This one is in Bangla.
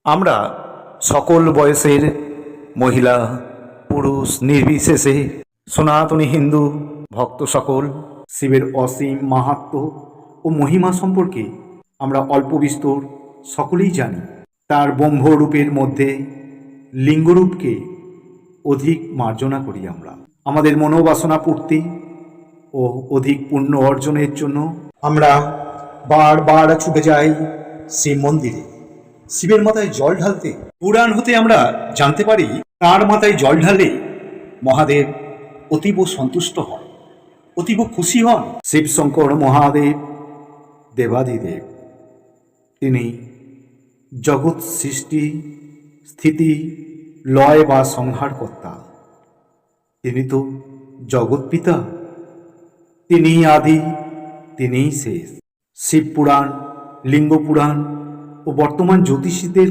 আমরা সকল বয়সের মহিলা পুরুষ নির্বিশেষে সনাতনী হিন্দু ভক্ত সকল শিবের অসীম মাহাত্ম্য ও মহিমা সম্পর্কে আমরা অল্প বিস্তর সকলেই জানি। তার ব্রহ্মরূপের মধ্যে লিঙ্গরূপকে অধিক মার্জনা করি। আমরা আমাদের মনোবাসনা পূর্তি ও অধিক পুণ্য অর্জনের জন্য আমরা বারবার ছুটে যাই শিব মন্দিরে শিবের মাথায় জল ঢালতে। পুরাণ হতে আমরা জানতে পারি তার মাথায় জল ঢালে মহাদেব অতীব সন্তুষ্ট হন, অতীব খুশি হন। শিব শঙ্কর মহাদেব দেবাদিদেব, তিনি জগৎ সৃষ্টি স্থিতি লয় বা সংহারকর্তা। তিনি তো জগৎ পিতা, তিনি আদি, তিনিই শেষ। শিব পুরাণ, লিঙ্গ পুরাণ ও বর্তমান জ্যোতিষীদের